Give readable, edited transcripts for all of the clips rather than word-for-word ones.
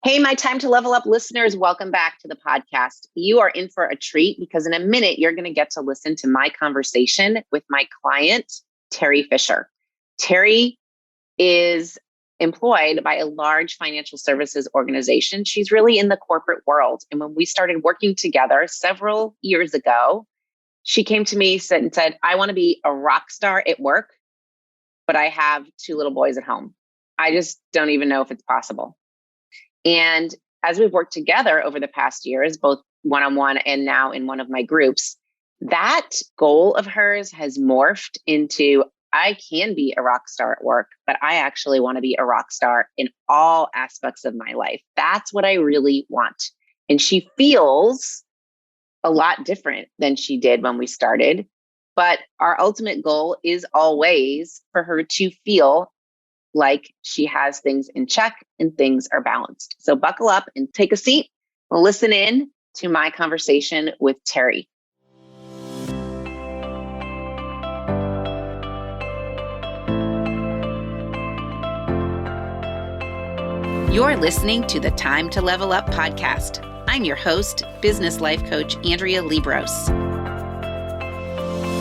Hey, my time to level up listeners, welcome back to the podcast. You are in for a treat because in a minute, you're going to get to listen to my conversation with my client, Terri Fisher. Terri is employed by a large financial services organization. She's really in the corporate world. And when we started working together several years ago, she came to me and said, I want to be a rock star at work, but I have 2 little boys at home. I just don't even know if it's possible. And as we've worked together over the past years, both one-on-one and now in one of my groups, that goal of hers has morphed into, I can be a rock star at work, but I actually want to be a rock star in all aspects of my life. That's what I really want. And she feels a lot different than she did when we started. But our ultimate goal is always for her to feel like she has things in check and things are balanced. So buckle up and take a seat. Listen in to my conversation with Terri. You're listening to the Time to Level Up podcast. I'm your host, business life coach, Andrea Liebross.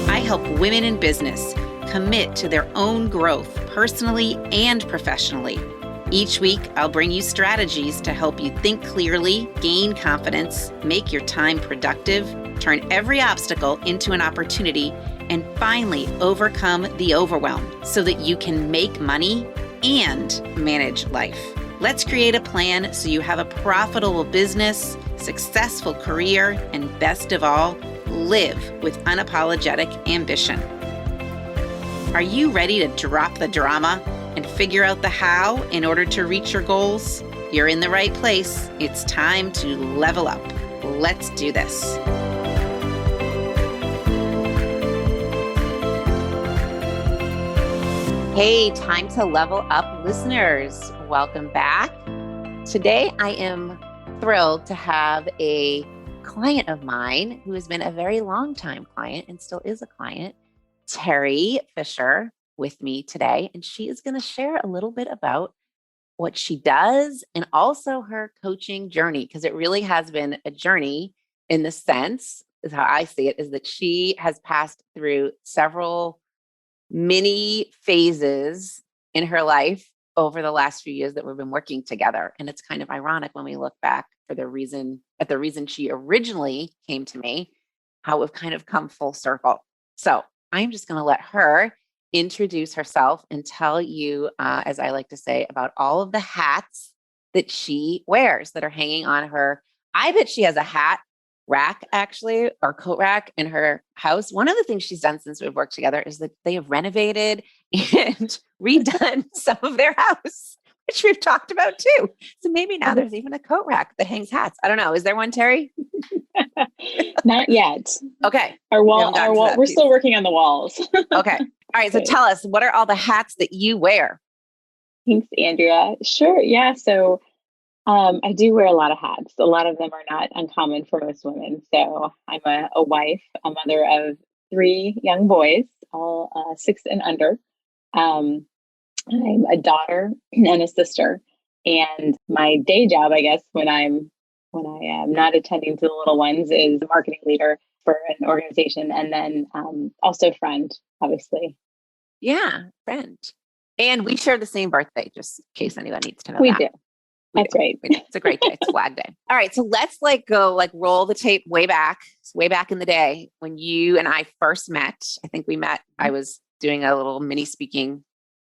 I help women in business commit to their own growth personally and professionally. Each week, I'll bring you strategies to help you think clearly, gain confidence, make your time productive, turn every obstacle into an opportunity, and finally overcome the overwhelm so that you can make money and manage life. Let's create a plan so you have a profitable business, successful career, and best of all, live with unapologetic ambition. Are you ready to drop the drama and figure out the how in order to reach your goals? You're in the right place. It's time to level up. Let's do this. Hey, Time to Level Up listeners. Welcome back. Today, I am thrilled to have a client of mine who has been a very long time client and still is a client, Terri Fisher, with me today. And she is going to share a little bit about what she does and also her coaching journey, because it really has been a journey in the sense, is how I see it, is that she has passed through several mini phases in her life over the last few years that we've been working together. And it's kind of ironic when we look back at the reason she originally came to me, how we've kind of come full circle. So I'm just going to let her introduce herself and tell you, as I like to say, about all of the hats that she wears that are hanging on her. I bet she has a hat rack, actually, or coat rack in her house. One of the things she's done since we've worked together is that they have renovated and redone some of their house, which we've talked about too. So maybe now there's even a coat rack that hangs hats. I don't know. Is there one, Terri? Not yet. Okay. Our wall, we're still working on the walls. Okay. All right. So tell us, what are all the hats that you wear? Thanks, Andrea. Sure. Yeah. So I do wear a lot of hats. A lot of them are not uncommon for most women. So I'm a wife, a mother of 3 young boys, all 6 and under. I'm a daughter and a sister. And my day job, I guess, when I am not attending to the little ones, is a marketing leader for an organization. And then also friend, obviously. Yeah, friend. And we share the same birthday, just in case anyone needs to know we that. Do. That's right. It's a great day. It's Flag Day. All right. So let's roll the tape way back in the day when you and I first met. I think we met, I was doing a little mini speaking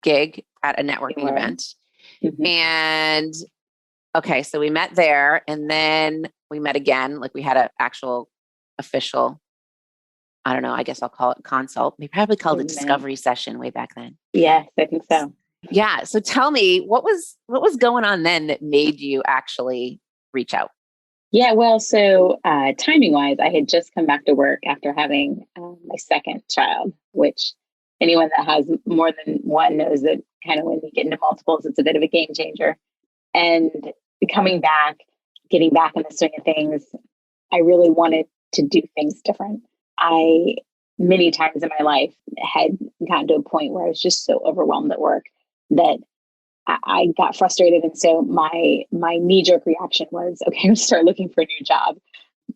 gig at a networking event. Mm-hmm. And okay, so we met there and then we met again. Like we had an actual official, I don't know, I guess I'll call it consult. We probably called it discovery session way back then. Yes, I think so. Yeah. So tell me, what was going on then that made you actually reach out? Yeah, well, so timing wise, I had just come back to work after having my second child, which anyone that has more than one knows that kind of when you get into multiples, it's a bit of a game changer. And coming back, getting back in the swing of things, I really wanted to do things different. I, many times in my life, had gotten to a point where I was just so overwhelmed at work that I got frustrated. And so my knee-jerk reaction was, okay, I'm going to start looking for a new job,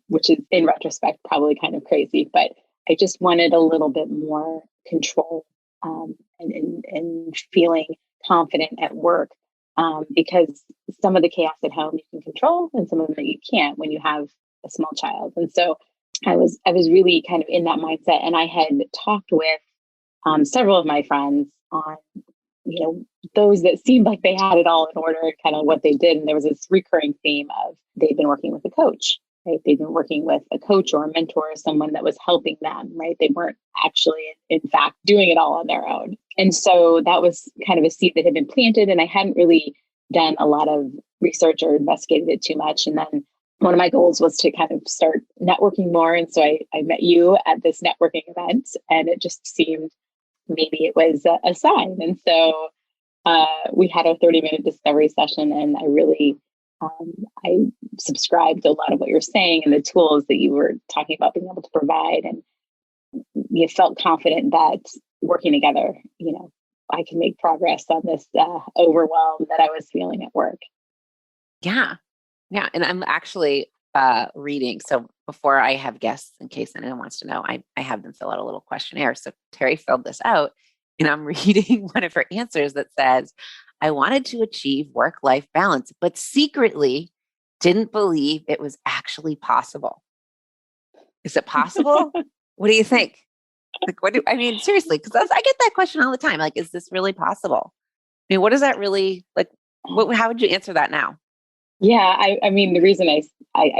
which is in retrospect probably kind of crazy, but I just wanted a little bit more control, and feeling confident at work, because some of the chaos at home you can control and some of them that you can't when you have a small child. And so I was really kind of in that mindset, and I had talked with several of my friends on, those that seemed like they had it all in order, kind of what they did. And there was this recurring theme of they'd been working with a coach, right? They'd been working with a coach or a mentor or someone that was helping them, right? They weren't actually, in fact, doing it all on their own. And so that was kind of a seed that had been planted, and I hadn't really done a lot of research or investigated it too much. And then one of my goals was to kind of start networking more. And so I met you at this networking event, and it just seemed maybe it was a sign. And so we had a 30-minute discovery session, and I really, I subscribed to a lot of what you're saying and the tools that you were talking about being able to provide. And you felt confident that working together, I can make progress on this overwhelm that I was feeling at work. Yeah. Yeah. And I'm actually reading. So before I have guests, in case anyone wants to know, I have them fill out a little questionnaire. So Terri filled this out, and I'm reading one of her answers that says, I wanted to achieve work-life balance, but secretly didn't believe it was actually possible. Is it possible? What do you think? Like, seriously, because I get that question all the time. Like, is this really possible? I mean, what does that really like? How would you answer that now? Yeah, I mean, the reason I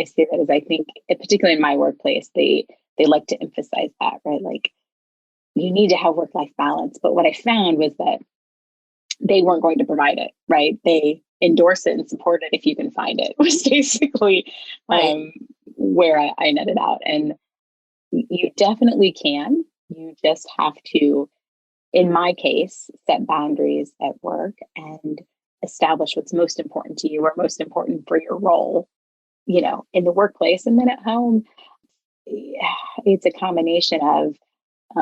say that is I think, particularly in my workplace, they like to emphasize that, right? Like, you need to have work-life balance. But what I found was that they weren't going to provide it, right? They endorse it and support it if you can find it, was basically Right. where I netted out. And you definitely can. You just have to, in my case, set boundaries at work and establish what's most important to you or most important for your role, in the workplace. And then at home, it's a combination of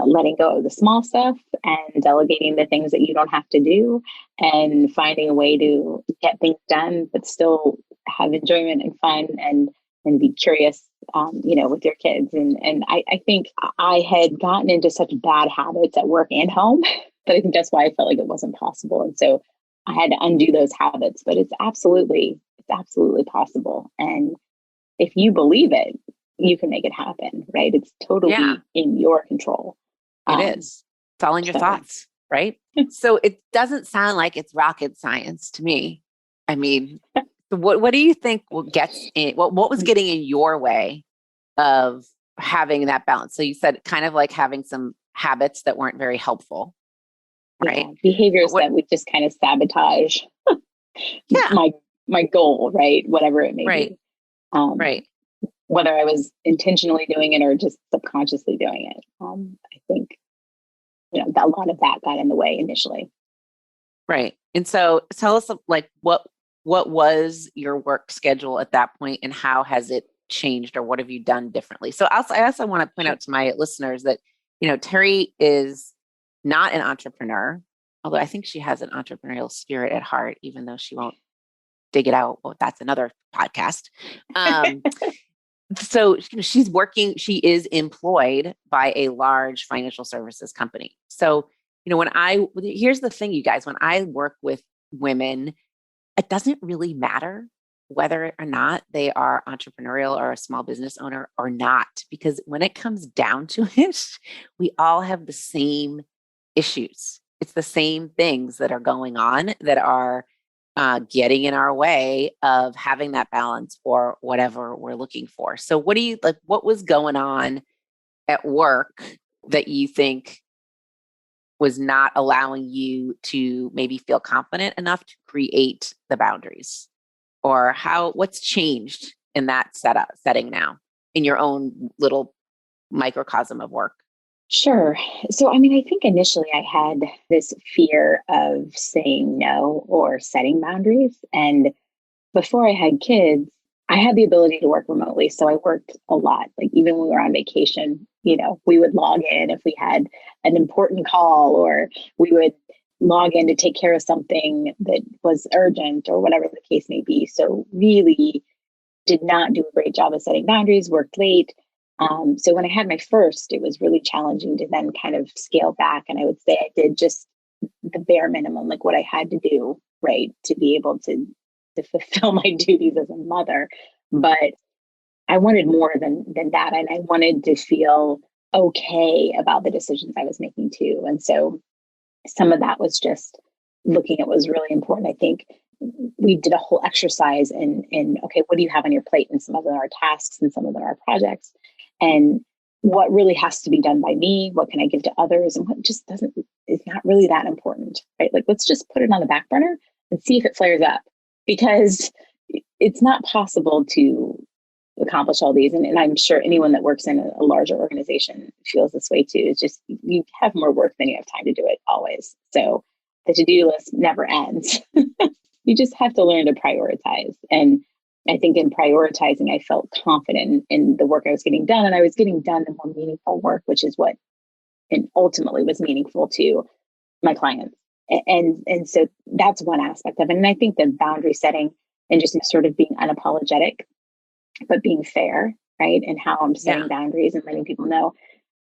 letting go of the small stuff and delegating the things that you don't have to do, and finding a way to get things done, but still have enjoyment and fun, and be curious, with your kids. And I think I had gotten into such bad habits at work and home that I think that's why I felt like it wasn't possible. And so I had to undo those habits, but it's absolutely possible. And if you believe it, you can make it happen, right? It's totally Yeah, in your control. it is. It's all in your So thoughts, right? So it doesn't sound like it's rocket science to me. I mean, what do you think what was getting in your way of having that balance? So you said kind of like having some habits that weren't very helpful, right? yeah, behaviors What? that would just kind of sabotage Yeah, my goal, right? Whatever it may right, be. Um, right, Whether I was intentionally doing it or just subconsciously doing it. I think, a lot of that got in the way initially. right. And so tell us like what was your work schedule at that point, and how has it changed, or what have you done differently? So I also want to point Sure. out to my listeners that, Terri is not an entrepreneur, although I think she has an entrepreneurial spirit at heart, even though she won't dig it out. Well, that's another podcast. So she is employed by a large financial services company. So, here's the thing, you guys, when I work with women, it doesn't really matter whether or not they are entrepreneurial or a small business owner or not, because when it comes down to it, we all have the same issues. It's the same things that are going on that are getting in our way of having that balance or whatever we're looking for. So, what do you like? What was going on at work that you think was not allowing you to maybe feel confident enough to create the boundaries? Or what's changed in that setting now in your own little microcosm of work? Sure. So, I mean, I think initially I had this fear of saying no or setting boundaries. And before I had kids, I had the ability to work remotely. So I worked a lot. Like, even when we were on vacation, we would log in if we had an important call, or we would log in to take care of something that was urgent or whatever the case may be. So really did not do a great job of setting boundaries, worked late. So when I had my first, it was really challenging to then kind of scale back. And I would say I did just the bare minimum, like what I had to do, right, to be able to fulfill my duties as a mother. But I wanted more than that. And I wanted to feel okay about the decisions I was making too. And so some of that was just looking at what was really important. I think we did a whole exercise in okay, what do you have on your plate? And some of them are tasks and some of them are projects. And what really has to be done by me? What can I give to others? And what just doesn't, is not really that important, right? Like, let's just put it on the back burner and see if it flares up, because it's not possible to accomplish all these. And I'm sure anyone that works in a larger organization feels this way too. It's just, you have more work than you have time to do it always. So the to-do list never ends. You just have to learn to prioritize. And I think in prioritizing, I felt confident in the work I was getting done, and I was getting done the more meaningful work, which is what and ultimately was meaningful to my clients. And so that's one aspect of it. And I think the boundary setting and just sort of being unapologetic, but being fair, right? And how I'm setting boundaries and letting people know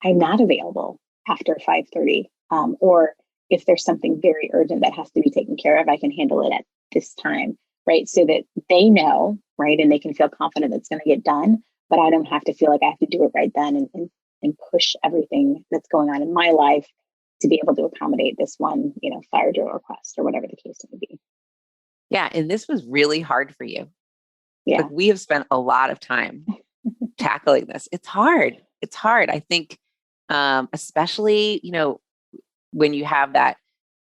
I'm not available after 5:30. Or if there's something very urgent that has to be taken care of, I can handle it at this time, right? So that they know, right? And they can feel confident that it's going to get done, but I don't have to feel like I have to do it right then and push everything that's going on in my life to be able to accommodate this one, fire drill request or whatever the case may be. Yeah. And this was really hard for you. Yeah. Like, we have spent a lot of time tackling this. It's hard. It's hard. I think, especially, when you have that,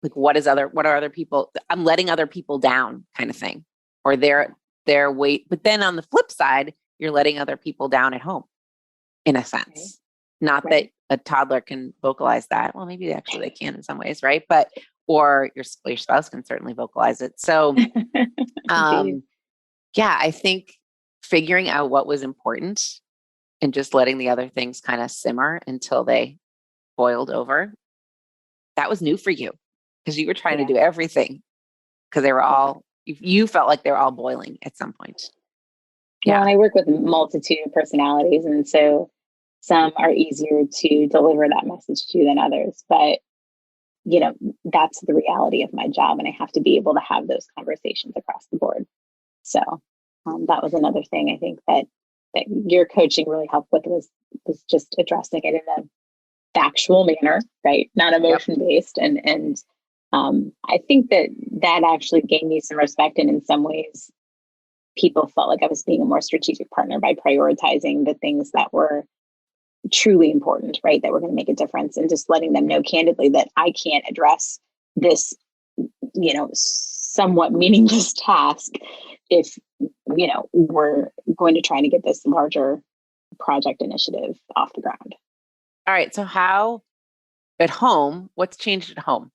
like, what are other people, I'm letting other people down kind of thing, or their weight. But then on the flip side, you're letting other people down at home in a sense. Right. Not that a toddler can vocalize that. Well, maybe actually they can in some ways, right? But, or your spouse can certainly vocalize it. So, yeah, I think figuring out what was important and just letting the other things kind of simmer until they boiled over, that was new for you, because you were trying to do everything, because they were all, you felt like they were all boiling at some point. Well, and I work with a multitude of personalities. And so some are easier to deliver that message to than others. But, that's the reality of my job. And I have to be able to have those conversations across the board. So that was another thing I think that your coaching really helped with, was just addressing it in a factual manner, right? Not emotion based. And I think that actually gained me some respect. And in some ways, people felt like I was being a more strategic partner by prioritizing the things that were truly important, right? That were going to make a difference, and just letting them know candidly that I can't address this, somewhat meaningless task if, we're going to try to get this larger project initiative off the ground. All right. So how at home, what's changed at home?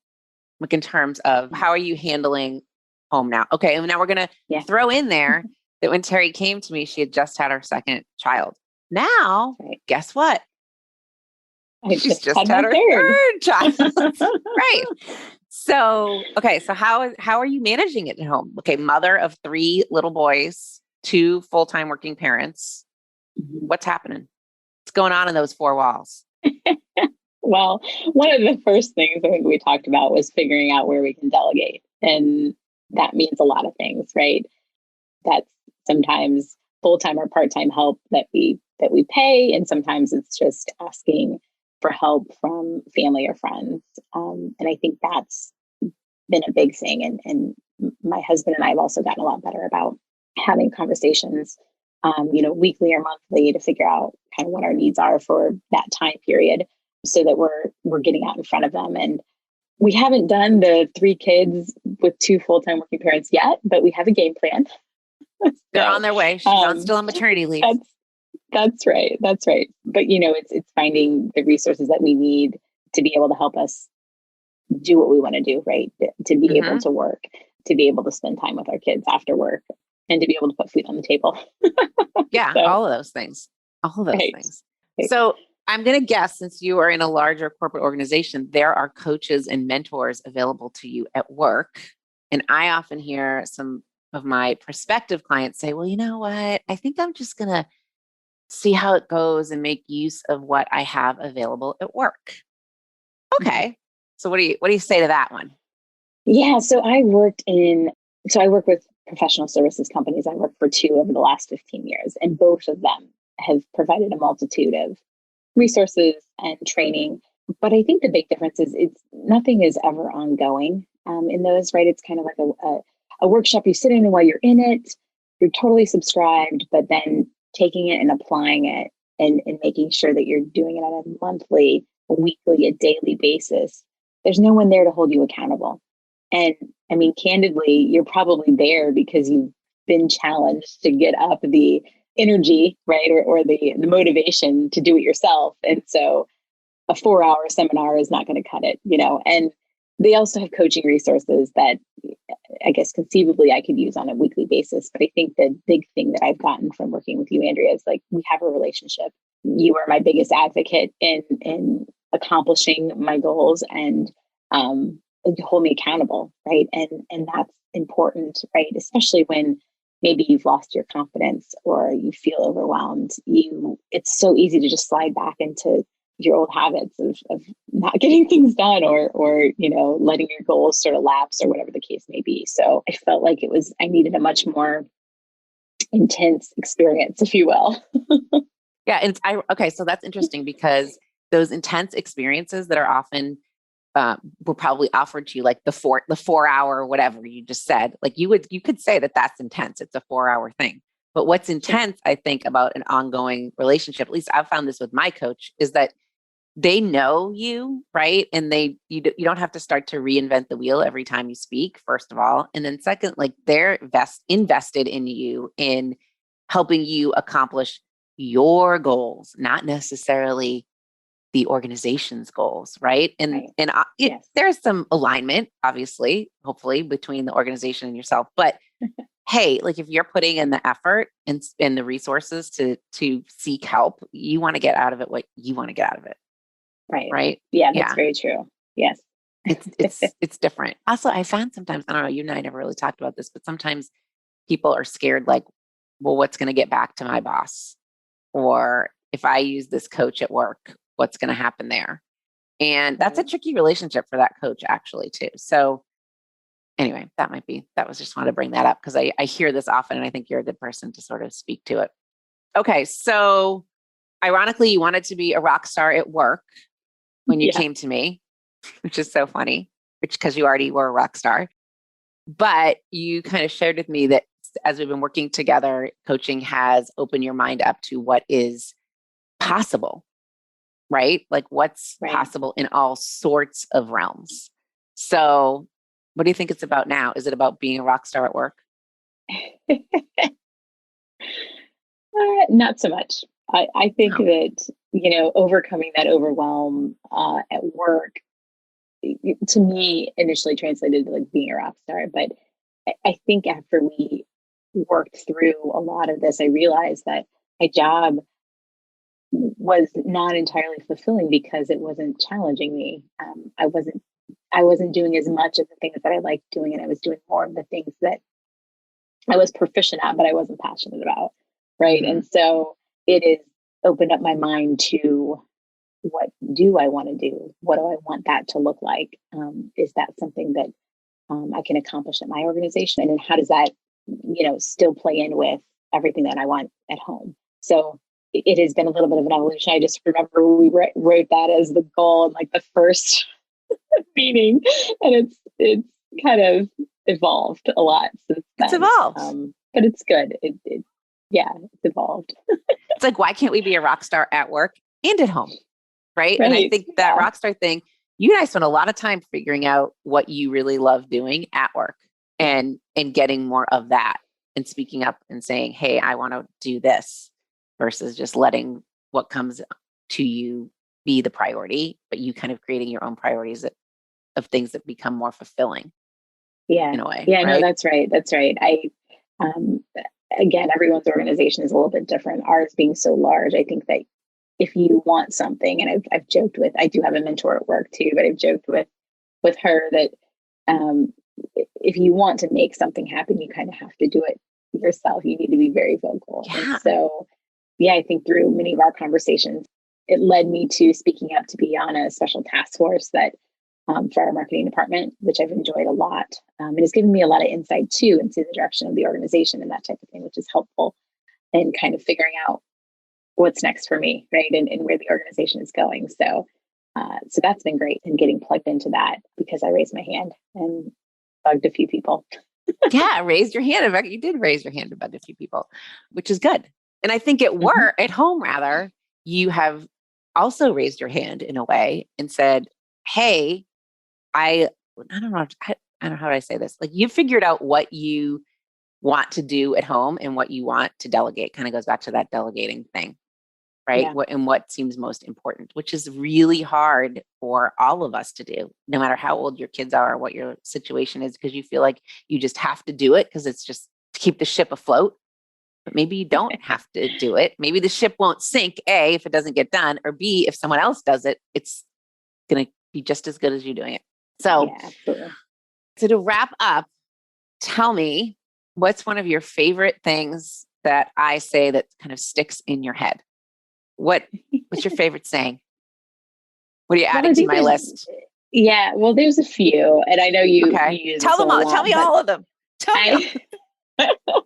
Like, in terms of how are you handling home now? Okay. And now we're going to throw in there that when Terri came to me, she had just had her second child. Now, guess what? She's just had her third child. Right. So, okay. So how are you managing it at home? Okay. Mother of 3 little boys, 2 full-time working parents. What's happening? What's going on in those 4 walls? Well, one of the first things I think we talked about was figuring out where we can delegate. And that means a lot of things, right? That's sometimes full-time or part-time help that we pay. And sometimes it's just asking for help from family or friends. And I think that's been a big thing. And my husband and I have also gotten a lot better about having conversations, weekly or monthly, to figure out kind of what our needs are for that time period, so that we're getting out in front of them. And we haven't done the 3 kids with 2 full-time working parents yet, but we have a game plan. They're on their way. She's still on maternity leave. That's right. That's right. But it's finding the resources that we need to be able to help us do what we want to do, right? To be able to work, to be able to spend time with our kids after work, and to be able to put food on the table. Yeah, all of those things. All of those things. Right. So I'm going to guess, since you are in a larger corporate organization, there are coaches and mentors available to you at work. And I often hear some of my prospective clients say, well, you know what? I think I'm just going to see how it goes and make use of what I have available at work. Okay. So what do you say to that one? Yeah, so I work with professional services companies. I worked for two over the last 15 years, and both of them have provided a multitude of resources and training. But I think the big difference is it's nothing is ever ongoing in those, right? It's kind of like a workshop you sit in, and while you're in it, you're totally subscribed, but then taking it and applying it and making sure that you're doing it on a monthly, a weekly, a daily basis. There's no one there to hold you accountable. And I mean, candidly, you're probably there because you've been challenged to get up the energy, right? Or the motivation to do it yourself. And so a 4-hour seminar is not going to cut it, and they also have coaching resources that I guess conceivably I could use on a weekly basis. But I think the big thing that I've gotten from working with you, Andrea, is like, we have a relationship. You are my biggest advocate in accomplishing my goals, and you hold me accountable, right? And that's important, right? Especially when maybe you've lost your confidence or you feel overwhelmed. It's so easy to just slide back into your old habits of not getting things done or letting your goals sort of lapse or whatever the case may be. So I felt like I needed a much more intense experience, if you will. Yeah. And okay. So that's interesting because those intense experiences that are often were probably offered to you, like the 4-hour, whatever you just said, like you could say that that's intense. It's a 4-hour thing. But what's intense, I think, about an ongoing relationship, at least I've found this with my coach, is that they know you, right? And you don't have to start to reinvent the wheel every time you speak, first of all. And then second, like they're invested in you, in helping you accomplish your goals, not necessarily the organization's goals, right? And Yes. There's some alignment, obviously, hopefully, between the organization and yourself. But hey, like if you're putting in the effort and the resources to seek help, you want to get out of it what you want to get out of it. Right. Right. Yeah, that's very true. Yes. It's different. Also, I found sometimes, I don't know, you and I never really talked about this, but sometimes people are scared, like, well, what's going to get back to my boss? Or if I use this coach at work, what's going to happen there? And that's a tricky relationship for that coach, actually, too. So anyway, that was just wanted to bring that up because I hear this often, and I think you're a good person to sort of speak to it. Okay. So ironically, you wanted to be a rock star at work when you came to me, which is so funny, because you already were a rock star. But you kind of shared with me that as we've been working together, coaching has opened your mind up to what is possible, right? Like what's possible in all sorts of realms. So what do you think it's about now? Is it about being a rock star at work? Not so much. I think that, overcoming that overwhelm at work, to me, initially translated to like being a rock star. But I think after we worked through a lot of this, I realized that my job was not entirely fulfilling because it wasn't challenging me. I wasn't doing as much of the things that I liked doing, and I was doing more of the things that I was proficient at, but I wasn't passionate about. Right. Mm-hmm. And so it has opened up my mind to, what do I want to do? What do I want that to look like? Is that something that I can accomplish at my organization? And how does that, still play in with everything that I want at home? So it has been a little bit of an evolution. I just remember we wrote that as the goal in like the first meeting, and it's kind of evolved a lot since then. It's evolved, but it's good. It's evolved. It's like, why can't we be a rock star at work and at home? Right. And I think that rock star thing, you and I spent a lot of time figuring out what you really love doing at work and getting more of that and speaking up and saying, hey, I want to do this, versus just letting what comes to you be the priority, but you kind of creating your own priorities of things that become more fulfilling. Yeah. In a way. Yeah, right? No, that's right. That's right. Again, everyone's organization is a little bit different. Ours being so large, I think that if you want something, and I've joked with, I do have a mentor at work too, but I've joked with her that um, if you want to make something happen, you kind of have to do it yourself. You need to be very vocal. And Yeah. so, yeah, I think through many of our conversations, it led me to speaking up to be on a special task force that for our marketing department, which I've enjoyed a lot. It has given me a lot of insight too into the direction of the organization and that type of thing, which is helpful in kind of figuring out what's next for me, right? And where the organization is going. So that's been great, and getting plugged into that because I raised my hand and bugged a few people. Yeah, raised your hand. In fact, you did raise your hand about a few people, which is good. And I think at work, at home rather, you have also raised your hand in a way and said, "Hey, I don't know, I don't know how do I say this. Like you figured out what you want to do at home and what you want to delegate." Kind of goes back to that delegating thing, right? Yeah. What seems most important, which is really hard for all of us to do, no matter how old your kids are or what your situation is, because you feel like you just have to do it because it's just to keep the ship afloat. But maybe you don't have to do it. Maybe the ship won't sink, A, if it doesn't get done, or B, if someone else does it, it's going to be just as good as you doing it. So, Yeah, absolutely. so to wrap up, tell me what's one of your favorite things that I say that kind of sticks in your head? What's your favorite saying? What are you Well, adding to my list? yeah, well, there's a few, and I know you Okay. use Tell this a them all. Tell lot, me but all of them. Tell me all. I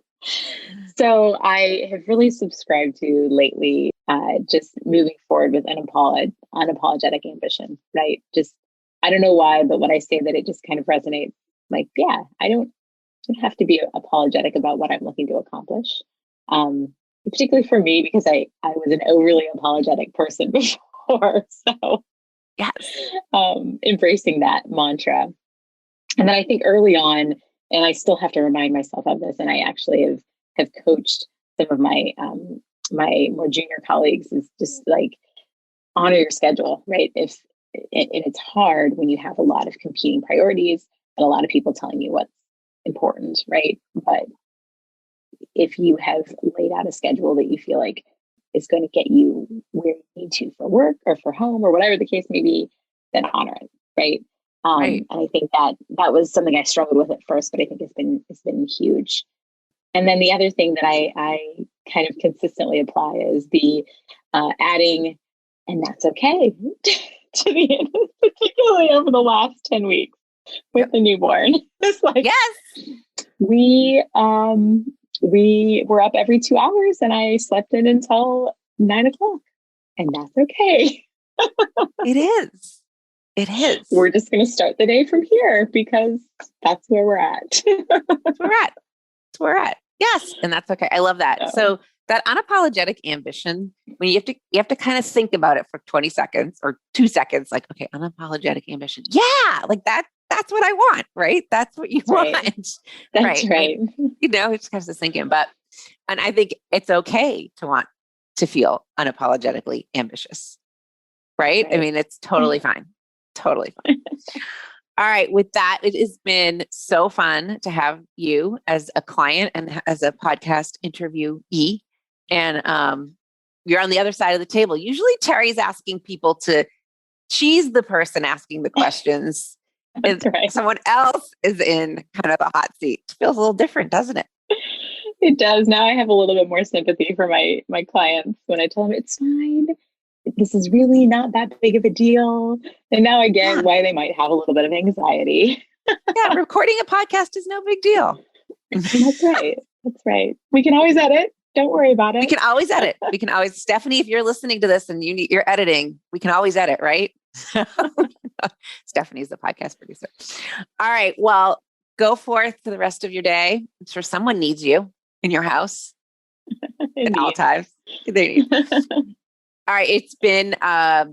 so I have really subscribed to lately, just moving forward with unapologetic ambition, right? Just I don't know why, but when I say that, it just kind of resonates. Like, yeah, I don't have to be apologetic about what I'm looking to accomplish. Um, Particularly for me, because I was an overly apologetic person before, so Yes. embracing that mantra. And then I think early on, and I still have to remind myself of this, and I actually have coached some of my more junior colleagues, is just like honor your schedule, right? If and it's hard when you have a lot of competing priorities and a lot of people telling you what's important, right? But if you have laid out a schedule that you feel like is going to get you where you need to for work or for home or whatever the case may be, then honor it, right? Right. And I think that was something I struggled with at first, but I think it's been huge. And then the other thing that I kind of consistently apply is the adding, and that's okay, to the end, particularly over the last 10 weeks with Yep. the newborn. It's like Yes. we were up every 2 hours, and I slept in until 9 o'clock, and that's okay. It is. It is. We're just going to start the day from here because that's where we're at. That's where we're at. That's where we're at. Yes. And that's okay. I love that. So that unapologetic ambition, when you have to kind of think about it for 20 seconds or 2 seconds, like, okay, unapologetic ambition. Yeah. Like that's what I want, right? That's what you want. That's right. It just has to sink in. And I think it's okay to want to feel unapologetically ambitious, right? I mean, it's totally fine. Totally fine. All right. With that, it has been so fun to have you as a client and as a podcast interviewee. And you're on the other side of the table. Usually Terry's asking people she's the person asking the questions. That's right. Someone else is in kind of a hot seat. It feels a little different, doesn't it? It does. Now I have a little bit more sympathy for my clients when I tell them it's fine. This is really not that big of a deal. And now I get why they might have a little bit of anxiety. Yeah, recording a podcast is no big deal. That's right. That's right. We can always edit. Don't worry about it. We can always edit. We can always, Stephanie, if you're listening to this and you're editing, we can always edit, right? Stephanie's the podcast producer. All right. Well, go forth for the rest of your day. I'm sure someone needs you in your house at all times. They need. All right. It's been a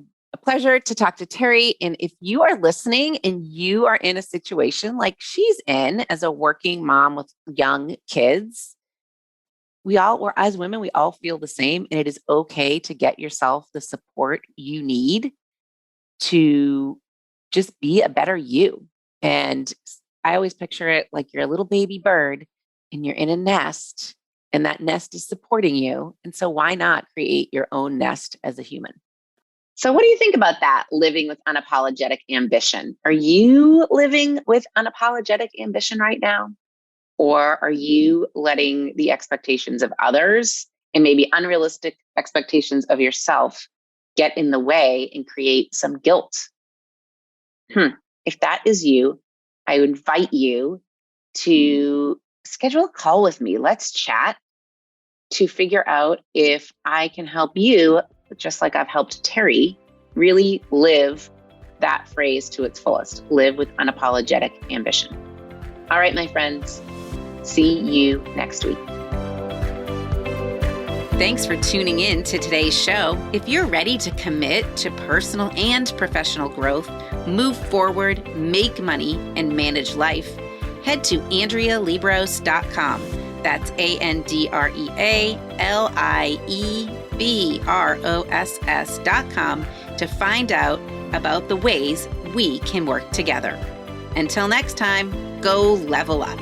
pleasure to talk to Terri. And if you are listening and you are in a situation like she's in as a working mom with young kids, we're as women, we all feel the same. And it is okay to get yourself the support you need to just be a better you. And I always picture it like you're a little baby bird and you're in a nest and that nest is supporting you. And so why not create your own nest as a human? So what do you think about that, living with unapologetic ambition? Are you living with unapologetic ambition right now? Or are you letting the expectations of others and maybe unrealistic expectations of yourself get in the way and create some guilt? If that is you, I invite you to schedule a call with me. Let's chat to figure out if I can help you, just like I've helped Terri, really live that phrase to its fullest. Live with unapologetic ambition. All right, my friends, see you next week. Thanks for tuning in to today's show. If you're ready to commit to personal and professional growth, move forward, make money, and manage life, head to AndreaLiebross.com. That's AndreaLiebross.com to find out about the ways we can work together. Until next time, go level up.